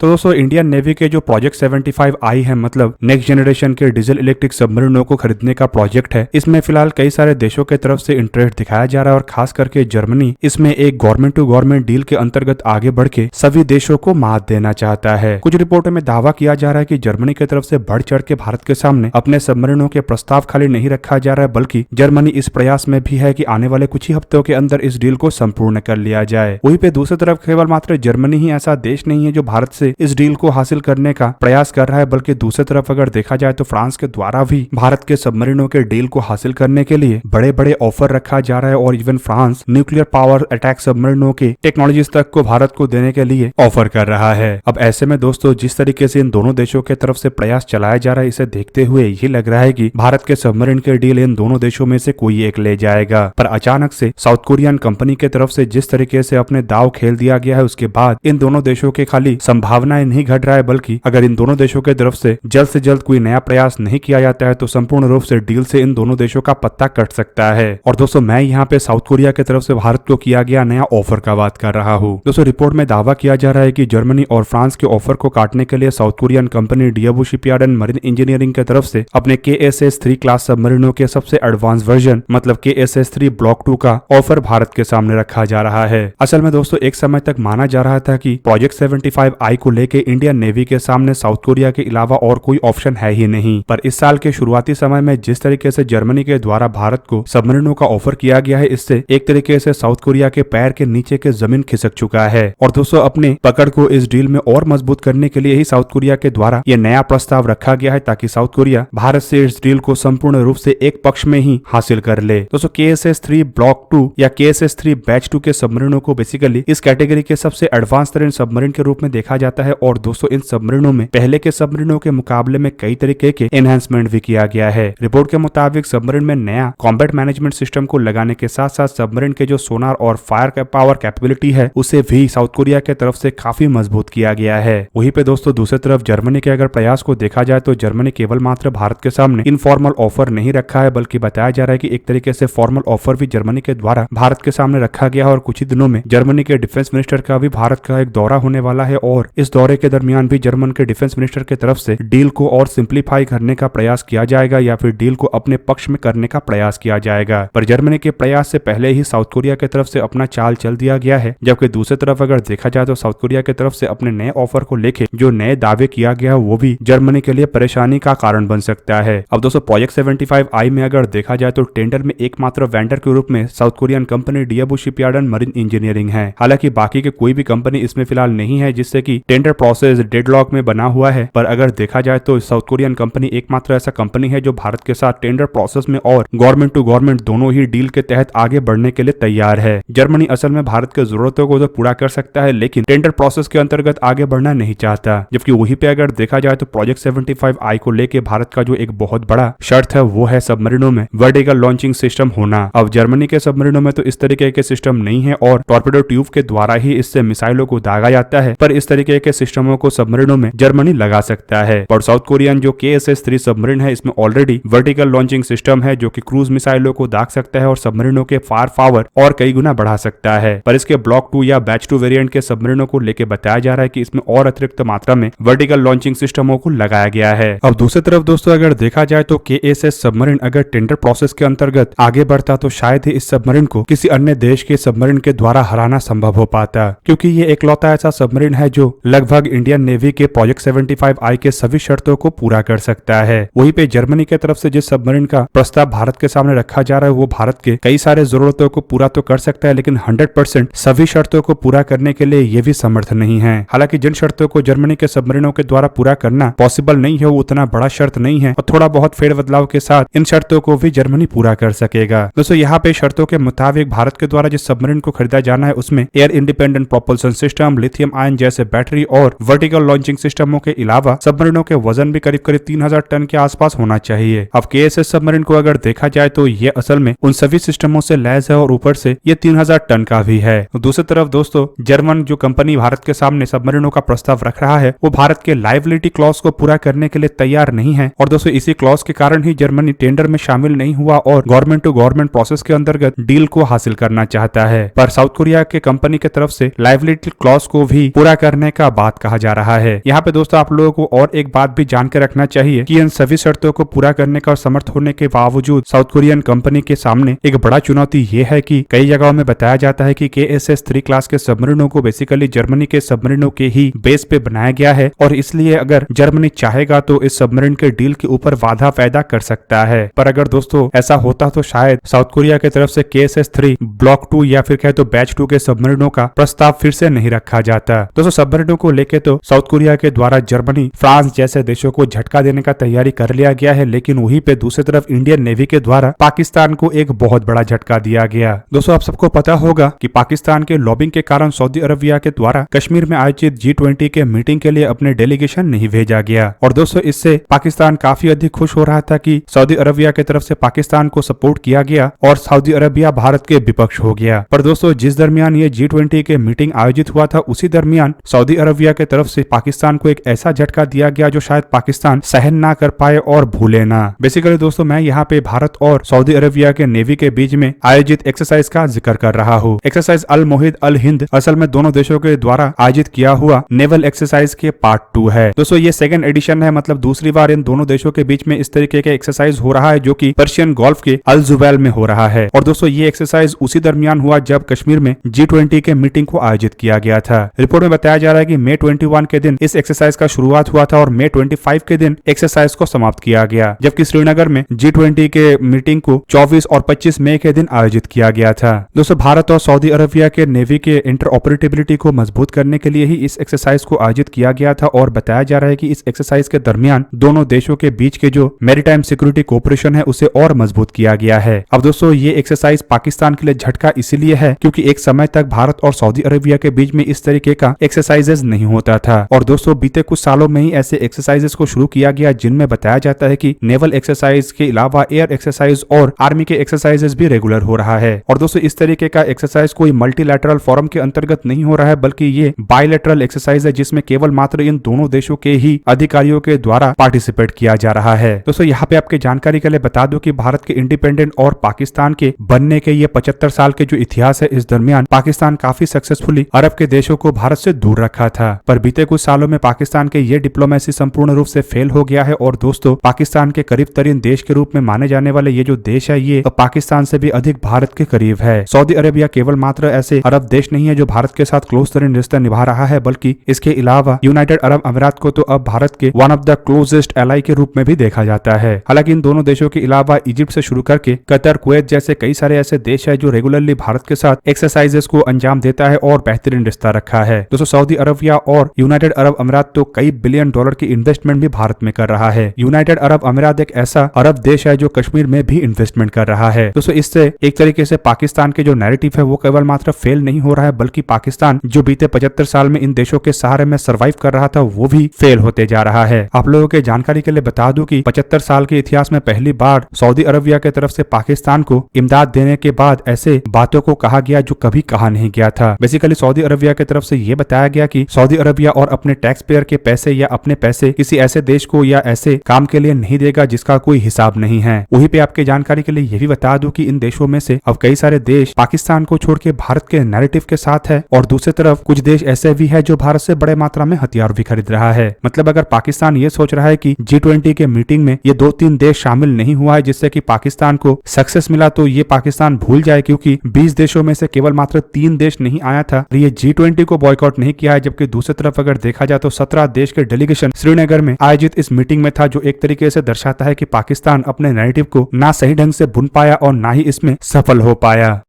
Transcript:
तो दोस्तों Indian navy के जो प्रोजेक्ट 75 आई है, मतलब नेक्स्ट जनरेशन के डीजल इलेक्ट्रिक सबमरीनों को खरीदने का प्रोजेक्ट है, इसमें फिलहाल कई सारे देशों के तरफ से इंटरेस्ट दिखाया जा रहा है और खास करके जर्मनी इसमें एक गवर्नमेंट टू गवर्नमेंट डील के अंतर्गत आगे बढ़ के सभी देशों को मात देना चाहता है। कुछ रिपोर्टों में दावा किया जा रहा है कि जर्मनी की तरफ से बढ़ चढ़ के भारत के सामने अपने सबमरीनों के प्रस्ताव खाली नहीं रखा जा रहा है, बल्कि जर्मनी इस प्रयास में भी है कि आने वाले कुछ ही हफ्तों के अंदर इस डील को संपूर्ण कर लिया जाए। वहीं पे दूसरी तरफ केवल मात्र जर्मनी ही ऐसा देश नहीं है जो भारत से इस डील को हासिल करने का प्रयास कर रहा है, बल्कि दूसरी तरफ अगर देखा जाए तो फ्रांस के द्वारा भी भारत के सबमरीनों के डील को हासिल करने के लिए बड़े बड़े ऑफर रखा जा रहा है और even France nuclear power attack सबमरीनों के टेक्नोलॉजीज तक को भारत को देने के लिए ऑफर कर रहा है। अब ऐसे में दोस्तों जिस तरीके से इन दोनों देशों के तरफ से प्रयास चलाया जा रहा है, इसे देखते हुए ये लग रहा है कि भारत के सबमरीन के डील इन दोनों देशों में से कोई एक ले जाएगा। पर अचानक से साउथ कोरियन कंपनी के तरफ से जिस तरीके से अपने दाव खेल दिया गया है, उसके बाद इन दोनों देशों के खाली संभावनाएं नहीं घट रहा है, बल्कि अगर इन दोनों देशों के तरफ से जल्द कोई नया प्रयास नहीं किया जाता है तो संपूर्ण रूप से डील से इन दोनों देशों का पत्ता कट सकता है। और दोस्तों मैं यहाँ पे साउथ कोरिया की तरफ से भारत को किया गया नया ऑफर का बात कर रहा हूँ। दोस्तों रिपोर्ट में दावा किया जा रहा है कि जर्मनी और फ्रांस के ऑफर को काटने के लिए South Korean company Daewoo shipyard and marine engineering की तरफ से अपने KSS-3 क्लास सबमरीनों के सबसे एडवांस वर्जन मतलब KSS-3 ब्लॉक 2 का ऑफर भारत के सामने रखा जा रहा है। असल में दोस्तों एक समय तक माना जा रहा था कि प्रोजेक्ट 75 आई को लेके इंडियन नेवी के सामने साउथ कोरिया के अलावा और कोई ऑप्शन है ही नहीं। पर इस साल के शुरुआती समय में जिस तरीके से जर्मनी के द्वारा भारत को सबमरीनों का ऑफर किया गया है, इससे एक तरीके से साउथ कोरिया के पैर के नीचे के जमीन खिसक चुका है। और दोस्तों अपने पकड़ को इस डील में और मजबूत करने के लिए ही साउथ कोरिया के द्वारा यह नया प्रस्ताव रखा गया है, ताकि साउथ कोरिया भारत से इस डील को संपूर्ण रूप से एक पक्ष में ही हासिल कर ले। दोस्तों KSS-3 ब्लॉक 2 या KSS-3 बैच 2 के सबमरीनों को बेसिकली इस कैटेगरी के सबसे एडवांस तरीन सबमरीन के रूप में देखा जाता है। और दोस्तों इन सबमरीनों में पहले के सबमरीनों के मुकाबले में कई तरीके के एनहांसमेंट भी किया गया है। रिपोर्ट के मुताबिक सबमरीन में नया कॉम्बैट मैनेजमेंट सिस्टम को लगाने के साथ साथ सबमरीन के जो सोनार और फायर पावर कैपेबिलिटी है उसे भी साउथ कोरिया के तरफ से काफी मजबूत किया गया है। वहीं पे दोस्तों दूसरी तरफ जर्मनी के अगर प्रयास को देखा जाए तो जर्मनी केवल मात्र भारत के सामने इनफॉर्मल ऑफर नहीं रखा है, बल्कि बताया जा रहा है कि एक तरीके से फॉर्मल ऑफर भी जर्मनी के द्वारा भारत के सामने रखा गया है। और कुछ ही दिनों में जर्मनी के डिफेंस मिनिस्टर का भी भारत का एक दौरा होने वाला है और इस दौरे के दरमियान भी जर्मन के डिफेंस मिनिस्टर की तरफ से डील को और सिंप्लीफाई करने का प्रयास किया जाएगा या फिर डील को अपने पक्ष में करने का प्रयास किया जाएगा। पर जर्मनी के प्रयास से पहले ही साउथ कोरिया की तरफ से अपना चाल चल दिया गया है, जबकि दूसरी तरफ अगर देखा जाए तो साउथ कोरिया की तरफ से अपने नए ऑफर को लेके जो नए दावे किया गया वो भी जर्मनी के लिए परेशानी का कारण बन सकता है। अब दोस्तों प्रोजेक्ट 75 आई में अगर देखा जाए तो टेंडर में एकमात्र वेंडर के रूप में South Korean company Daewoo shipyard and marine engineering है। हालांकि बाकी के कोई भी कंपनी इसमें फिलहाल नहीं है, जिससे कि टेंडर प्रोसेस डेडलॉक में बना हुआ है। पर अगर देखा जाए तो साउथ कोरियन कंपनी एकमात्र ऐसा कंपनी है जो भारत के साथ टेंडर प्रोसेस में और गवर्नमेंट टू गवर्नमेंट दोनों ही डील के तहत आगे बढ़ने के लिए तैयार है। जर्मनी असल में भारत की जरूरतों को तो पूरा कर सकता है, लेकिन टेंडर प्रोसेस के अंतर्गत आगे बढ़ना नहीं चाहता। जबकि वहीं पे अगर देखा जाए तो प्रोजेक्ट 75 आई को लेके भारत का जो एक बहुत बड़ा शर्त है वो है सबमरीनों में वर्टिकल लॉन्चिंग सिस्टम होना। अब जर्मनी के सबमरीनों में तो इस तरीके के सिस्टम नहीं है और टॉर्पेडो ट्यूब के द्वारा ही इससे मिसाइलों को दागा जाता है, पर इस तरीके के सिस्टमों को सबमरीनों में जर्मनी लगा सकता है। और साउथ कोरियन जो KSS-3 सबमरीन है इसमें ऑलरेडी वर्टिकल लॉन्चिंग सिस्टम है जो कि क्रूज मिसाइलों को दाग सकता है और सबमरीनों के फायर पावर और कई गुना बढ़ा सकता है। पर इसके ब्लॉक 2 या बैच 2 वेरिएंट के सबमरीनों को लेकर बताया जा रहा है कि इसमें और अतिरिक्त मात्रा में वर्टिकल लॉन्चिंग सिस्टमों को लगाया गया है। अब दूसरी तरफ दोस्तों अगर देखा जाए तो KSS सबमरीन अगर टेंडर प्रोसेस के अंतर्गत आगे बढ़ता तो शायद ही इस सबमरीन को किसी अन्य देश के सबमरीन के द्वारा हराना संभव हो पाता, क्योंकि ये एकलौता ऐसा सबमरीन है जो लगभग इंडियन नेवी के प्रोजेक्ट 75 आई के सभी शर्तों को पूरा कर सकता है। वहीं पे जर्मनी की तरफ से जिस सबमरीन का प्रस्ताव भारत के सामने रखा जा रहा है वो भारत के कई सारे जरूरतों को पूरा तो कर सकता है, लेकिन 100% सभी शर्तों को पूरा करने के लिए ये भी समर्थ नहीं है। हालांकि जिन शर्तों को जर्मनी के सबमरीनों के द्वारा पूरा करना पॉसिबल नहीं है वो उतना बड़ा शर्त नहीं है और थोड़ा बहुत फेर बदलाव के साथ इन शर्तों को भी जर्मनी पूरा कर सकेगा। दोस्तों यहाँ पे शर्तों के मुताबिक भारत के द्वारा जिस सबमरीन को खरीदा जाना है उसमें air independent propulsion system, lithium ion जैसे बैटरी और वर्टिकल लॉन्चिंग सिस्टमों के अलावा सबमरीनों के वजन भी करीब करीब 3000 टन के आसपास होना चाहिए। अब KSS सबमरीन को अगर देखा जाए तो ये असल में उन सभी सिस्टमों से लैस है और ऊपर से ये 3000 टन का भी है। दूसरी तरफ दोस्तों जर्मन जो कंपनी भारत के सामने सबमरीनों का प्रस्ताव रख रहा है वो भारत के लायबिलिटी क्लॉज को पूरा करने के लिए तैयार नहीं है और दोस्तों इसी क्लॉज के कारण ही जर्मनी टेंडर में शामिल नहीं हुआ और गवर्नमेंट टू गवर्नमेंट प्रोसेस के अंतर्गत डील को हासिल करना चाहता है। पर साउथ कोरिया के कंपनी की तरफ से लायबिलिटी क्लॉज को भी पूरा करने का बात कहा जा रहा है। यहाँ पे दोस्तों आप लोगों को और एक बात भी जान के रखना चाहिए कि इन सभी शर्तों को पूरा करने का समर्थ होने के बावजूद साउथ कोरियन कंपनी के सामने एक बड़ा चुनौती ये है कि कई जगहों में बताया जाता है कि KSS-3 क्लास के सबमरीनों को बेसिकली जर्मनी के सबमरीनों के ही बेस पे बनाया गया है और इसलिए अगर जर्मनी चाहेगा तो इस सबमरीन के डील के ऊपर बाधा पैदा कर सकता है। पर अगर दोस्तों ऐसा होता तो शायद साउथ कोरिया की तरफ से KSS-3 ब्लॉक 2 या फिर कहे तो बैच 2 के सबमरीनों का प्रस्ताव फिर से नहीं रखा जाता। दोस्तों सबमरीनों को लेके तो साउथ कोरिया के द्वारा जर्मनी, फ्रांस जैसे देशों को झटका देने का तैयारी कर लिया गया है, लेकिन वहीं पे दूसरी तरफ इंडियन नेवी के द्वारा पाकिस्तान को एक बहुत बड़ा झटका दिया गया। दोस्तों आप सबको पता होगा कि पाकिस्तान के लॉबिंग के कारण सऊदी अरबिया के द्वारा कश्मीर में आयोजित G20 के मीटिंग के लिए अपने डेलीगेशन नहीं भेजा गया और दोस्तों इससे पाकिस्तान काफी अधिक खुश हो रहा था कि सऊदी अरबिया की तरफ से पाकिस्तान को सपोर्ट किया गया और सऊदी अरबिया भारत के विपक्ष हो गया। पर दोस्तों जिस दरमियान ये G20 के मीटिंग आयोजित हुआ था उसी दरमियान सऊदी अरबिया की तरफ से पाकिस्तान को एक ऐसा झटका दिया गया जो शायद पाकिस्तान सहन ना कर पाए और भूले ना। बेसिकली दोस्तों मैं यहाँ पे भारत और सऊदी अरबिया के नेवी के बीच में आयोजित एक्सरसाइज का जिक्र कर रहा हूँ। एक्सरसाइज अल मोहिद अल हिंद असल में दोनों देशों के द्वारा आयोजित किया हुआ नेवल एक्सरसाइज के पार्ट 2 है। दोस्तों ये सेकंड एडिशन है, मतलब दूसरी बार इन दोनों देशों के बीच में इस तरीके के एक्सरसाइज हो रहा है जो कि पर्शियन गोल्फ के अल जुबैल में हो रहा है। और दोस्तों ये एक्सरसाइज उसी दरमियान हुआ जब कश्मीर में G20 के मीटिंग को आयोजित किया गया था। रिपोर्ट में बताया जा रहा है कि मई 21 के दिन इस एक्सरसाइज का शुरुआत हुआ था और मई 25 के दिन एक्सरसाइज को समाप्त किया गया, जबकि श्रीनगर में G20 के मीटिंग को 24 और 25 मई के दिन आयोजित किया गया था। दोस्तों भारत और सऊदी अरबिया के नेवी के इंटरऑपरेटिबिलिटी को मजबूत करने के लिए ही इस एक्सरसाइज को आयोजित किया गया था और बताया जा रहा है कि इस एक्सरसाइज के दरमियान दोनों देशों के बीच के जो मैरीटाइम सिक्योरिटी कोऑपरेशन है उसे और मजबूत किया गया है। अब दोस्तों ये एक्सरसाइज पाकिस्तान के लिए झटका इसीलिए है क्योंकि एक समय तक भारत और सऊदी अरबिया के बीच में इस तरीके का एक्सरसाइजेज नहीं होता था और दोस्तों बीते कुछ सालों में ही ऐसे एक्सरसाइजेस को शुरू किया गया जिनमें बताया जाता है कि नेवल एक्सरसाइज के अलावा एयर एक्सरसाइज और आर्मी के एक्सरसाइजेस भी रेगुलर हो रहा है। और दोस्तों इस तरीके का एक्सरसाइज कोई मल्टीलैटरल फोरम के अंतर्गत नहीं हो रहा है बल्कि ये बायलैटरल एक्सरसाइज है जिसमें केवल मात्र इन दोनों देशों के ही अधिकारियों के द्वारा पार्टिसिपेट किया जा रहा है। दोस्तों यहाँ पे आपके जानकारी के लिए बता दूं कि भारत के इंडिपेंडेंट और पाकिस्तान के बनने के ये 75 साल के जो इतिहास है इस दरमियान पाकिस्तान काफी सक्सेसफुली अरब के देशों को भारत से दूर रखा था, पर बीते कुछ सालों में पाकिस्तान के ये डिप्लोमेसी संपूर्ण रूप से फेल हो गया है और दोस्तों पाकिस्तान के करीब तरीन देश के रूप में माने जाने वाले ये जो देश है ये पाकिस्तान से भी अधिक भारत के करीब है। सऊदी अरबिया केवल मात्र ऐसे अरब देश नहीं है जो भारत के साथ क्लोज तरीन रिश्ता निभा रहा है बल्कि इसके अलावा यूनाइटेड अरब अमीरात को तो अब भारत के one of the closest ally के रूप में भी देखा जाता है। हालांकि इन दोनों देशों के अलावा इजिप्ट से शुरू करके कतर, कुवैत जैसे कई सारे ऐसे देश है जो रेगुलरली भारत के साथ एक्सरसाइजेस को अंजाम देता है और बेहतरीन रिश्ता रखा है। दोस्तों सऊदी अरबिया और यूनाइटेड अरब अमीरात तो कई बिलियन डॉलर की इन्वेस्टमेंट भी भारत में कर रहा है। यूनाइटेड अरब अमीरात एक ऐसा अरब देश है जो कश्मीर में भी इन्वेस्टमेंट कर रहा है। दोस्तों इससे एक तरीके से पाकिस्तान के जो नैरेटिव है वो केवल मात्र फेल नहीं हो रहा है बल्कि पाकिस्तान जो बीते 75 साल में इन देशों के सहारे में सर्वाइव कर रहा था वो भी फेल होते जा रहा है। आप लोगों के जानकारी के लिए बता दूं कि 75 साल के इतिहास में पहली बार सऊदी अरबिया की तरफ से पाकिस्तान को इमदाद देने के बाद ऐसे बातों को कहा गया जो कभी कहा नहीं गया था। बेसिकली सऊदी अरबिया की तरफ से ये बताया गया कि सऊदी अरबिया और अपने टैक्स पेयर के पैसे या अपने पैसे किसी ऐसे देश को या ऐसे काम के लिए नहीं देगा जिसका कोई हिसाब नहीं है। वहीं पे आपके जानकारी के लिए ये भी बता दूं कि इन देशों में से अब कई सारे देश पाकिस्तान को छोड़ के भारत के नैरेटिव के साथ है और दूसरी तरफ कुछ देश ऐसे भी है जो भारत से बड़े मात्रा में हथियार भी खरीद रहा है। मतलब अगर पाकिस्तान ये सोच रहा है कि G20 के मीटिंग में ये 2-3 देश शामिल नहीं हुआ है जिससे कि पाकिस्तान को सक्सेस मिला तो ये पाकिस्तान भूल जाए क्योंकि 20 देशों में से केवल मात्र 3 देश नहीं आया था, ये G20 को बॉयकॉट नहीं किया है। जबकि दूसरी तरफ अगर देखा जाए तो 17 देश के डेलीगेशन श्रीनगर में आयोजित इस मीटिंग में था जो एक तरीके से दर्शाता है कि पाकिस्तान अपने नैरेटिव को ना सही ढंग से बुन पाया और ना ही इसमें सफल हो पाया।